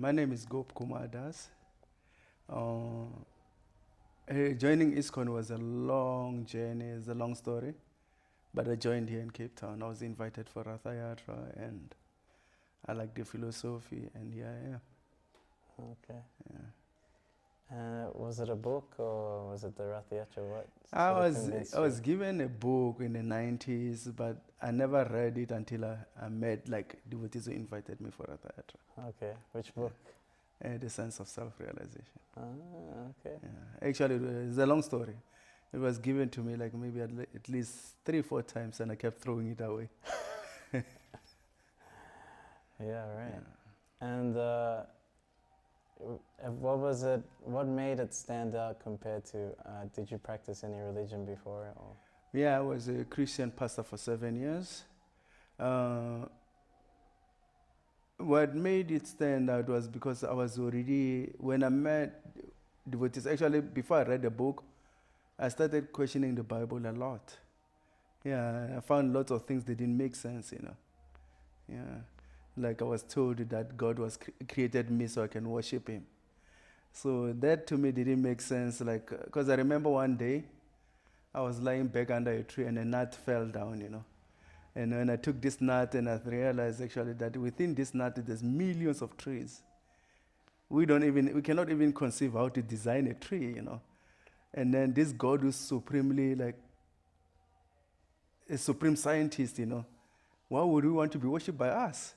My name is Gopa Kumar Joining ISKCON was a long journey, it's a long story. But I joined here in Cape Town. I was invited for Ratha Yatra, and I like the philosophy, and here I am. Okay. Yeah. Was it a book or was it the Ratha Yatra? What I convinced was you? given a book in the 90s, but I never read it until I met like devotees who invited me for Ratha Yatra. Okay. Which book? The Sense of Self-Realization. Okay. Yeah. Actually, it's a long story. It was given to me like maybe at least 3-4 times, and I kept throwing it away. Yeah, right. Yeah. And what was it? What made it stand out compared to? Did you practice any religion before? Or? Yeah, I was a Christian pastor for 7 years. What made it stand out was because I was already, when I met devotees, actually before I read the book, I started questioning the Bible a lot. Yeah, I found lots of things that didn't make sense, Yeah, like I was told that God was created me so I can worship Him. So that to me didn't make sense, like, because I remember one day I was lying back under a tree and a nut fell down, And when I took this nut, and I realized actually that within this nut there's millions of trees. We cannot even conceive how to design a tree, And then this God who's supremely like a supreme scientist, Why would we want to be worshipped by us?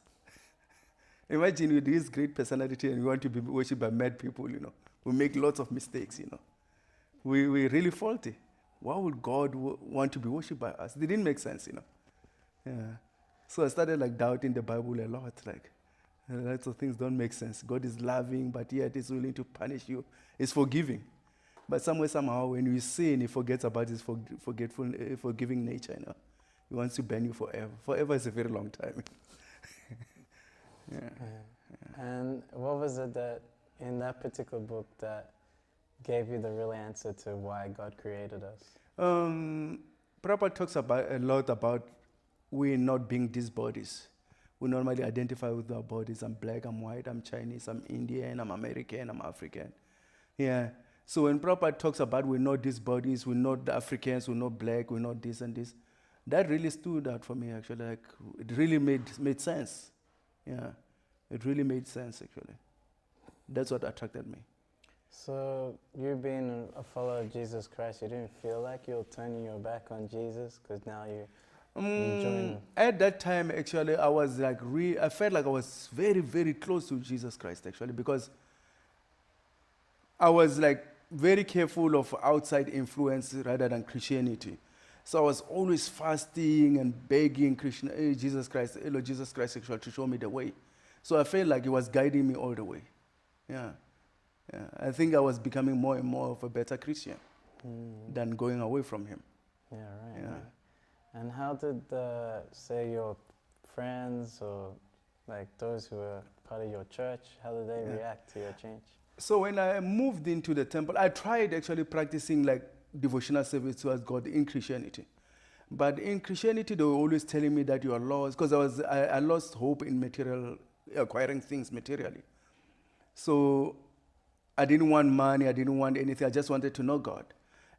Imagine with this great personality and we want to be worshipped by mad people, We make lots of mistakes, We're really faulty. Why would God want to be worshipped by us? It didn't make sense, Yeah. So I started like doubting the Bible a lot, like lots of things don't make sense. God is loving, but yet He's willing to punish you. He's forgiving. But somehow, when you sin, He forgets about His forgiving nature, He wants to ban you forever. Forever is a very long time. Yeah. And what was it that, in that particular book, that gave you the real answer to why God created us? Prabhupada talks a lot about we not being these bodies. We normally identify with our bodies. I'm black, I'm white, I'm Chinese, I'm Indian, I'm American, I'm African. Yeah. So when Prabhupada talks about we're not these bodies, we're not the Africans, we're not black, we're not this and this, that really stood out for me, actually. Like, it really made sense. Yeah. It really made sense, actually. That's what attracted me. So, you being a follower of Jesus Christ, you didn't feel like you're turning your back on Jesus because now you join? At that time, actually, I was like, I felt like I was very, very close to Jesus Christ, actually, because I was like very careful of outside influence rather than Christianity. So I was always fasting and begging Jesus Christ, Lord Jesus Christ, actually, to show me the way. So I felt like He was guiding me all the way. Yeah. I think I was becoming more and more of a better Christian than going away from Him. Yeah, right. Yeah. Right. And how did, say, your friends or like those who were part of your church, how did they react to your change? So when I moved into the temple, I tried actually practicing like devotional service towards God in Christianity. But in Christianity, they were always telling me that you are lost, because I lost hope in acquiring things materially. So I didn't want money, I didn't want anything, I just wanted to know God.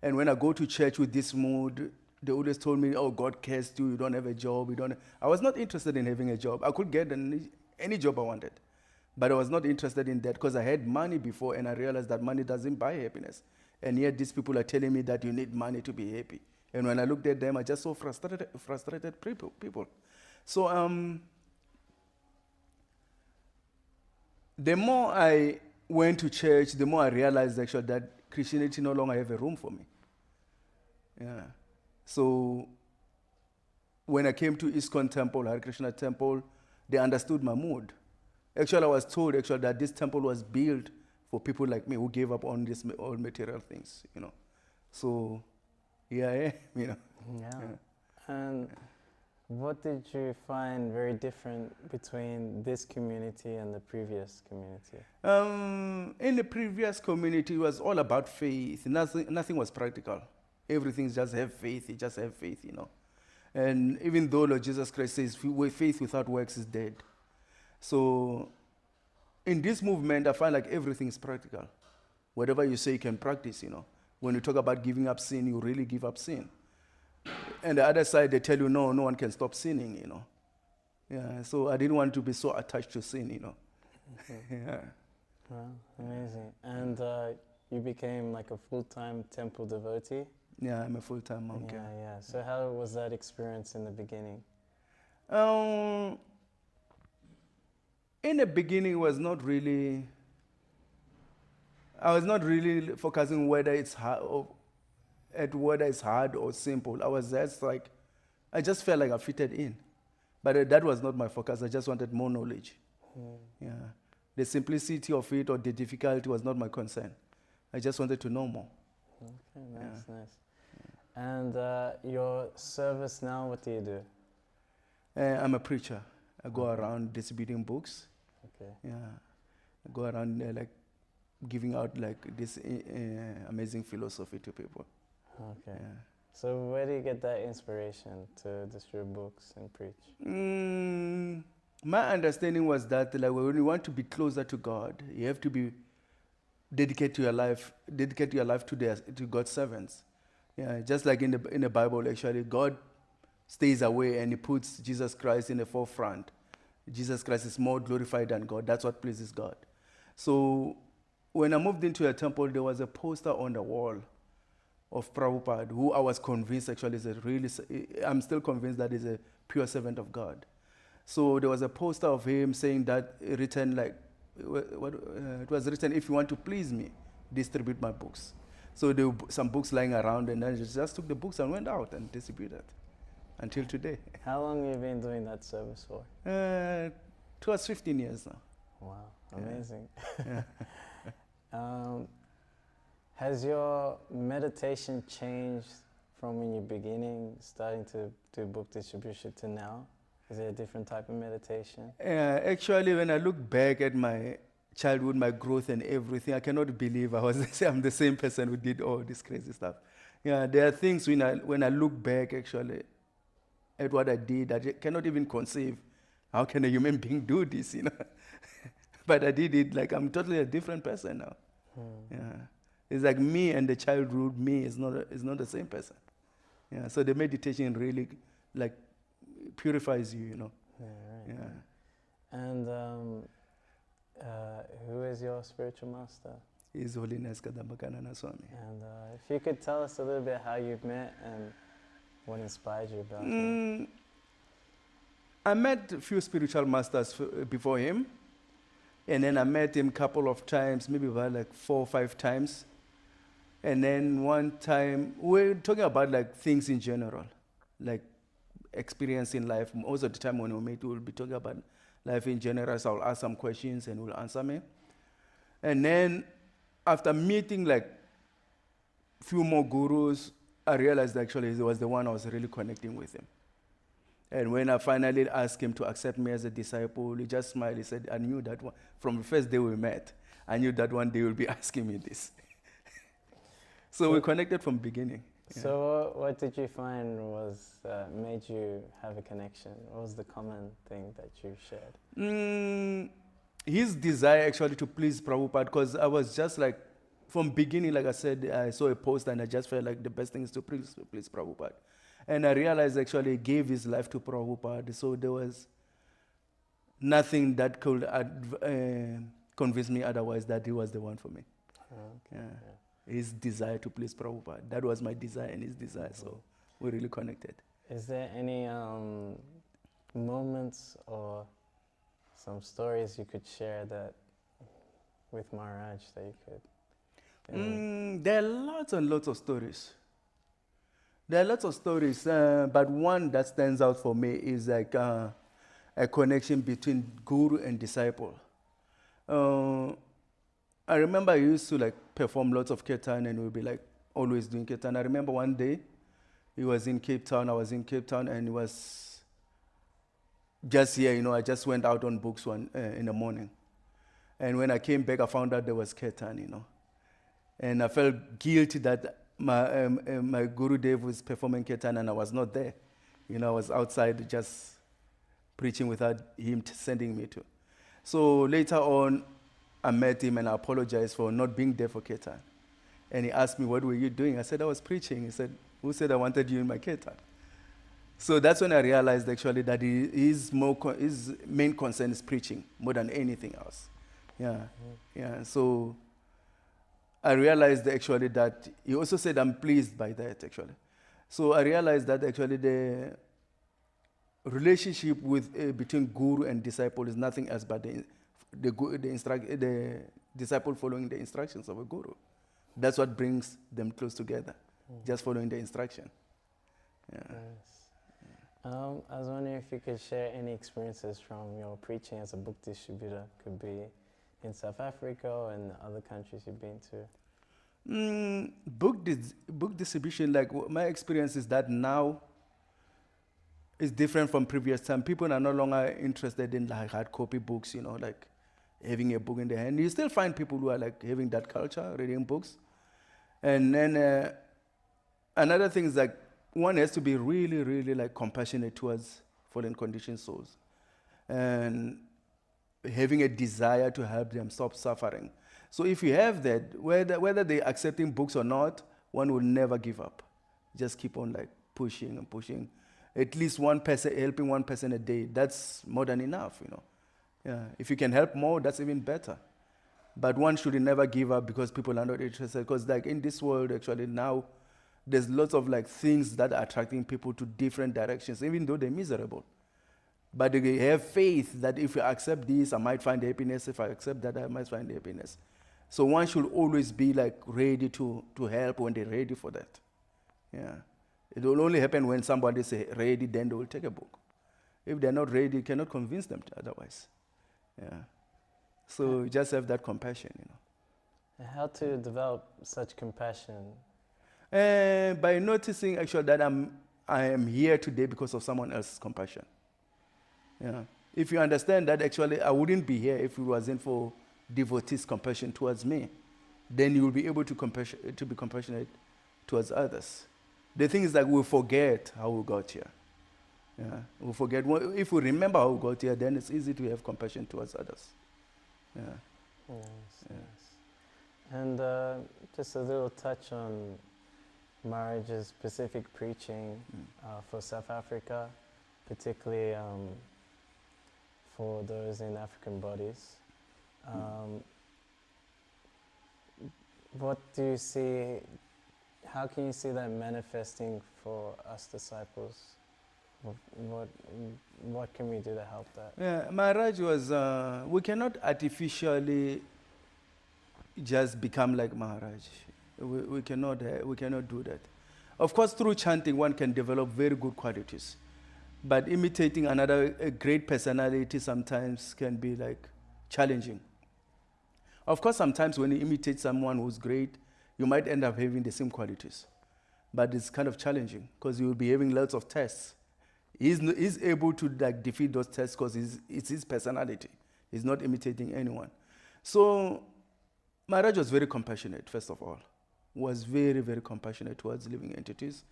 And when I go to church with this mood, they always told me, oh, God cursed you, you don't have a job, I was not interested in having a job. I could get any job I wanted. But I was not interested in that because I had money before, and I realized that money doesn't buy happiness. And yet these people are telling me that you need money to be happy. And when I looked at them, I just saw frustrated people. So the more I went to church, the more I realized actually that Christianity no longer have a room for me. Yeah. So when I came to ISKCON temple, Hare Krishna temple, they understood my mood. Actually, I was told that this temple was built for people like me who gave up on all material things, So, yeah. Yeah. And what did you find very different between this community and the previous community? In the previous community, it was all about faith. Nothing was practical. Everything just have faith. You just have faith, And even though Lord Jesus Christ says faith without works is dead. So in this movement, I find like everything is practical. Whatever you say, you can practice, you know. When you talk about giving up sin, you really give up sin. And the other side, they tell you, no, no one can stop sinning, you know. Yeah, so I didn't want to be so attached to sin, you know. Yeah. Wow, amazing. And you became like a full-time temple devotee? Yeah, I'm a full-time monk. Yeah, yeah. So how was that experience in the beginning? In the beginning, it was not really. I was not really focusing whether it's hard whether it's hard or simple. I was just like, I just felt like I fitted in, but that was not my focus. I just wanted more knowledge. Yeah, the simplicity of it or the difficulty was not my concern. I just wanted to know more. Okay, nice, nice. And your service now, what do you do? I'm a preacher. I go around distributing books. Okay. Yeah, I go around like giving out like this amazing philosophy to people. Okay. Yeah. So where do you get that inspiration to distribute books and preach? My understanding was that like when you want to be closer to God, you have to be dedicate your life to God's servants. Yeah, just like in the Bible, actually, God stays away and He puts Jesus Christ in the forefront. Jesus Christ is more glorified than God. That's what pleases God. So when I moved into a temple, there was a poster on the wall of Prabhupada, who I was convinced actually is I'm still convinced that is a pure servant of God. So there was a poster of him saying that written like, it was written, if you want to please me, distribute my books. So there were some books lying around, and I just took the books and went out and distributed until today. How long have you been doing that service for? It was 15 years now. Wow, amazing. Yeah. Has your meditation changed from when you're beginning, starting to do book distribution to now? Is it a different type of meditation? Actually, when I look back at my childhood, my growth and everything, I cannot believe I'm the same person who did all this crazy stuff. Yeah, there are things when I look back actually at what I did, I cannot even conceive. How can a human being do this, you know? But I did it like I'm totally a different person now. Yeah, it's like me and the childhood me is not the same person. Yeah, so the meditation really like purifies you, you know. Yeah, right. Yeah. And who is your spiritual master? His Holiness Kadamba Kanana Swami. And if you could tell us a little bit how you've met and what inspired you about him. I met a few spiritual masters before him, and then I met him a couple of times, maybe about like 4 or 5 times. And then one time, we're talking about like things in general, like experience in life. Most of the time when we meet, we'll be talking about life in general, so I'll ask some questions and he'll answer me. And then after meeting like few more gurus, I realized actually he was the one I was really connecting with him. And when I finally asked him to accept me as a disciple, he just smiled. He said, I knew that one. From the first day we met, I knew that one day you'll be asking me this. So we connected from the beginning. Yeah. So what did you find was made you have a connection? What was the common thing that you shared? His desire actually to please Prabhupada, because I was just like, from beginning, like I said, I saw a post and I just felt like the best thing is to please Prabhupada. And I realized actually he gave his life to Prabhupada, so there was nothing that could convince me otherwise that he was the one for me. Okay. Yeah. His desire to please Prabhupada. That was my desire and his desire, so we really connected. Is there any moments or some stories you could share that with Maharaj that you could? There are lots and lots of stories. There are lots of stories, but one that stands out for me is like a connection between guru and disciple. I remember I used to like perform lots of kirtan and we'd be like always doing kirtan. I remember one day he was in Cape Town, I was in Cape Town, and he was just here, you know, I just went out on books in the morning. And when I came back, I found out there was kirtan, you know. And I felt guilty that my Guru Dev was performing kirtan and I was not there. You know, I was outside just preaching without him sending me to. So later on, I met him and I apologized for not being there for Ketan. And he asked me, what were you doing? I said, I was preaching. He said, who said I wanted you in my Ketan? So that's when I realized actually that his main concern is preaching more than anything else. Yeah, yeah. So I realized actually that he also said, I'm pleased by that actually. So I realized that actually the relationship with between guru and disciple is nothing else but the disciple following the instructions of a guru. That's what brings them close together, just following the instruction. Yeah. Nice. I was wondering if you could share any experiences from your preaching as a book distributor. Could be in South Africa or in other countries you've been to. Book distribution, like my experience is that now is different from previous time. People are no longer interested in like hard copy books, you know, like having a book in their hand. You still find people who are like having that culture, reading books. And then another thing is like one has to be really, really like compassionate towards fallen conditioned souls, and having a desire to help them stop suffering. So if you have that, whether they're accepting books or not, one will never give up. Just keep on like pushing and pushing. At least one person, helping one person a day, that's more than enough, you know. Yeah. If you can help more, that's even better. But one should never give up because people are not interested. Because like in this world, actually now, there's lots of like things that are attracting people to different directions, even though they're miserable. But they have faith that if I accept this, I might find happiness. If I accept that, I might find happiness. So one should always be like ready to help when they're ready for that. Yeah. It will only happen when somebody is ready, then they will take a book. If they're not ready, you cannot convince them otherwise. Yeah. So you just have that compassion, you know. And how to develop such compassion? By noticing actually that I am here today because of someone else's compassion. Yeah. If you understand that actually I wouldn't be here if it wasn't for devotees' compassion towards me, then you will be able to be compassionate towards others. The thing is that we forget how we got here. Yeah. We forget. If we remember how we got here, then it's easy to have compassion towards others. Yeah. Nice, nice. And just a little touch on Maharaj's specific preaching for South Africa, particularly for those in African bodies. What do you see, how can you see that manifesting for us disciples? What can we do to help that? Yeah, Maharaj was, we cannot artificially just become like Maharaj. We cannot do that. Of course, through chanting, one can develop very good qualities. But imitating a great personality sometimes can be like challenging. Of course, sometimes when you imitate someone who's great, you might end up having the same qualities. But it's kind of challenging because you will be having lots of tests. He's able to like defeat those tests because it's his personality. He's not imitating anyone. So Maharaj was very compassionate, first of all. Was very, very compassionate towards living entities.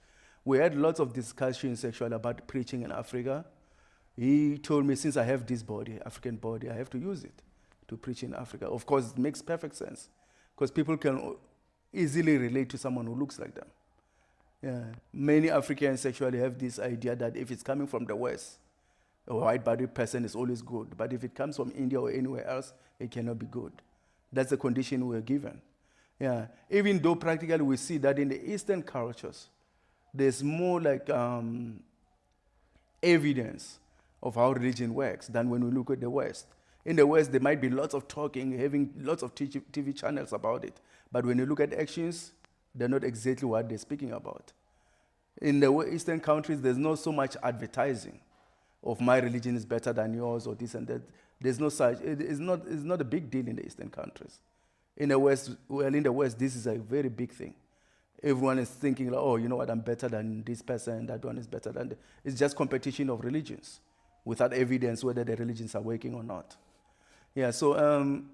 We had lots of discussions actually about preaching in Africa. He told me, since I have this body, African body, I have to use it to preach in Africa. Of course, it makes perfect sense because people can easily relate to someone who looks like them. Yeah. Many Africans actually have this idea that if it's coming from the West, a white-bodied person is always good. But if it comes from India or anywhere else, it cannot be good. That's the condition we're given. Yeah. Even though practically we see that in the Eastern cultures, there's more like evidence of how religion works than when we look at the West. In the West, there might be lots of talking, having lots of TV channels about it. But when you look at actions, they're not exactly what they're speaking about. In the Eastern countries, there's not so much advertising of my religion is better than yours or this and that. There's no such, it's not a big deal in the Eastern countries. In the West, this is a very big thing. Everyone is thinking, like, oh, you know what, I'm better than this person, that one is better than that. It's just competition of religions without evidence whether the religions are working or not. Yeah, so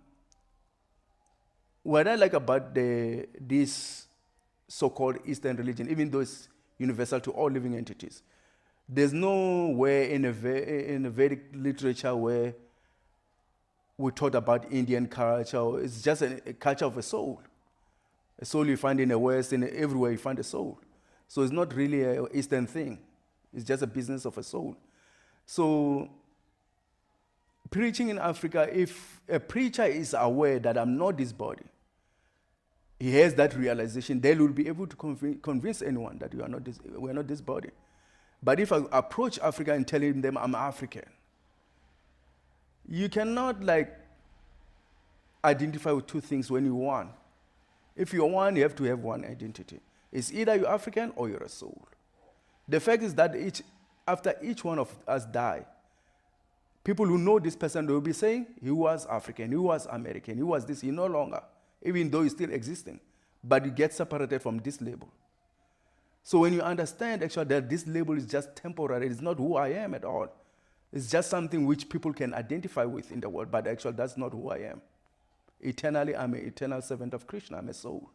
what I like about this so-called Eastern religion, even though it's universal to all living entities, there's nowhere in a Vedic literature where we taught about Indian culture. It's just a culture of a soul. A soul you find in the West, and everywhere you find a soul. So it's not really an Eastern thing. It's just a business of a soul. So preaching in Africa, if a preacher is aware that I'm not this body, he has that realization, they will be able to convince anyone that we're not this body. But if I approach Africa and telling them I'm African, you cannot like identify with two things when you're one. If you're one, you have to have one identity. It's either you're African or you're a soul. The fact is that after each one of us die, people who know this person, they will be saying, he was African, he was American, he was this, he no longer, even though he's still existing. But you get separated from this label. So when you understand actually that this label is just temporary, it's not who I am at all. It's just something which people can identify with in the world, but actually that's not who I am. Eternally, I'm an eternal servant of Krishna, I'm a soul.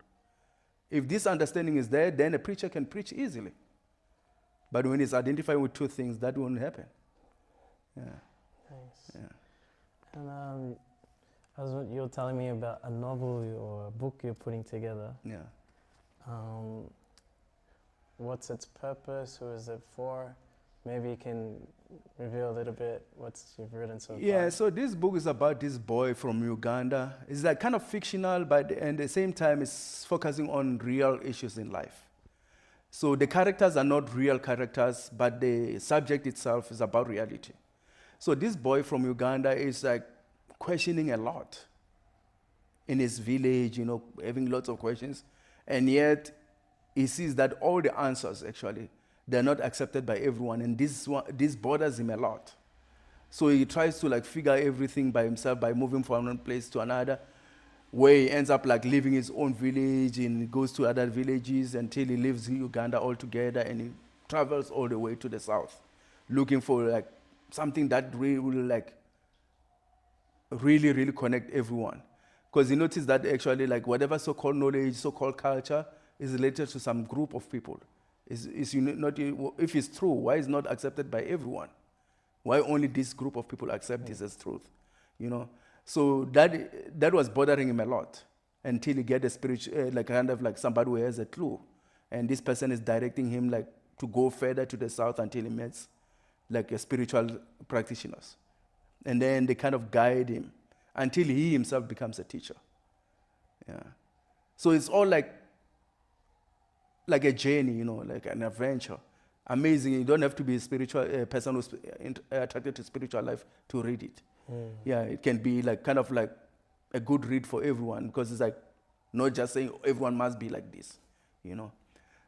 If this understanding is there, then a preacher can preach easily. But when it's identified with two things, that won't happen. Yeah. Nice. Yeah. And you were telling me about a novel or a book you're putting together. Yeah. What's its purpose? Who is it for? Maybe you can reveal a little bit what you've written so far. Yeah, so this book is about this boy from Uganda. It's like kind of fictional, but at the same time, it's focusing on real issues in life. So the characters are not real characters, but the subject itself is about reality. So this boy from Uganda is like questioning a lot in his village, having lots of questions. And yet he sees that all the answers actually, they're not accepted by everyone. And this bothers him a lot. So he tries to like figure everything by himself by moving from one place to another, where he ends up like leaving his own village and he goes to other villages until he leaves Uganda altogether, and he travels all the way to the south, looking for like something that really connect everyone. Because he noticed that actually like whatever so-called knowledge, so-called culture is related to some group of people. If it's true, why is it not accepted by everyone? Why only this group of people accept this as truth? So that was bothering him a lot until he get a spiritual, like kind of like somebody who has a clue, and this person is directing him like to go further to the south until he meets like a spiritual practitioners, and then they kind of guide him until he himself becomes a teacher. Yeah. So it's all like a journey, like an adventure. Amazing. You don't have to be a spiritual person who's attracted to spiritual life to read it. Yeah, it can be like kind of like a good read for everyone, because it's like not just saying everyone must be like this,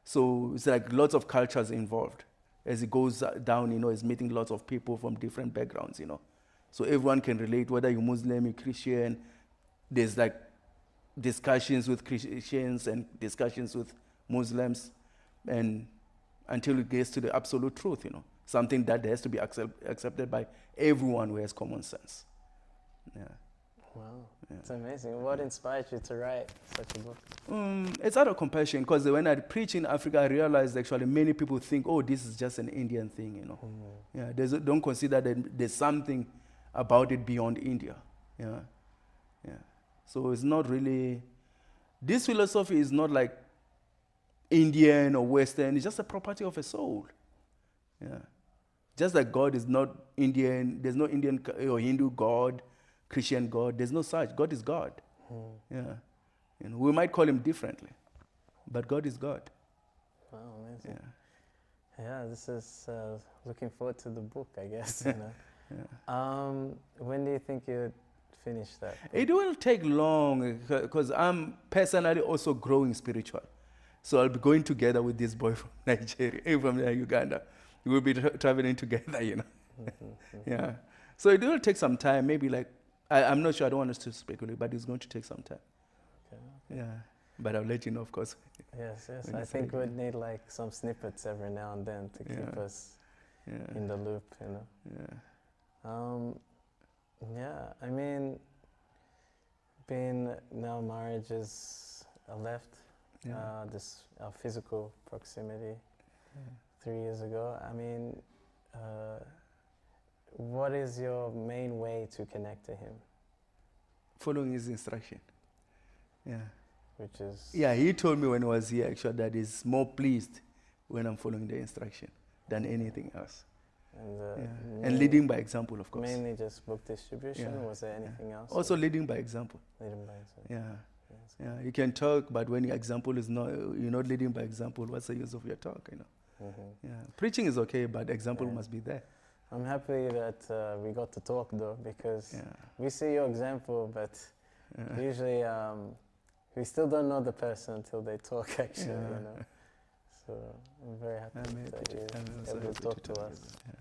So it's like lots of cultures involved. As it goes down, it's meeting lots of people from different backgrounds, So everyone can relate, whether you're Muslim, you're Christian. There's like discussions with Christians and discussions with Muslims, and until it gets to the absolute truth, something that has to be accepted by everyone who has common sense. Yeah. Wow, Yeah. it's amazing. What inspired you to write such a book? It's out of compassion, because when I preach in Africa, I realized actually many people think, oh, this is just an Indian thing, Yeah, don't consider that there's something about it beyond India. Yeah. So it's not really, this philosophy is not like Indian or Western, it's just a property of a soul. Yeah. Just like God is not Indian, there's no Indian or Hindu God, Christian God, there's no such. God is God. Yeah. We might call him differently, but God is God. Wow, amazing. Yeah. Yeah, this is looking forward to the book, I guess. Yeah. When do you think you'd finish that book? It will take long, because I'm personally also growing spiritual. So I'll be going together with this boy from Nigeria, from Uganda. We'll be traveling together, Yeah. So it will take some time, maybe like, I'm not sure, I don't want us to speculate, but it's going to take some time. Okay. Yeah. But I'll let you know, of course. Yes. I think we'd need like some snippets every now and then to keep us in the loop, Yeah. I mean, being now marriage is left. This physical proximity 3 years ago. I mean, what is your main way to connect to him? following his instruction. Yeah. which is Yeah, he told me when I was here actually that he's more pleased when I'm following the instruction than anything else. and, Yeah. And leading by example, of course. mainly just book distribution. Yeah, Was there yeah. anything else? Also leading by example. leading by example. Yeah. Yes. Yeah. You can talk, but when your example is not, you're not leading by example, what's the use of your talk, you know? Mhm. Yeah. Preaching is okay, but example Yeah. must be there. I'm happy that we got to talk though, because Yeah. we see your example, but Yeah. usually we still don't know the person until they talk. Actually, Yeah. you know. So I'm very happy I'm that happy you to- I'm also able to happy talk to to talk us. to you. Yeah.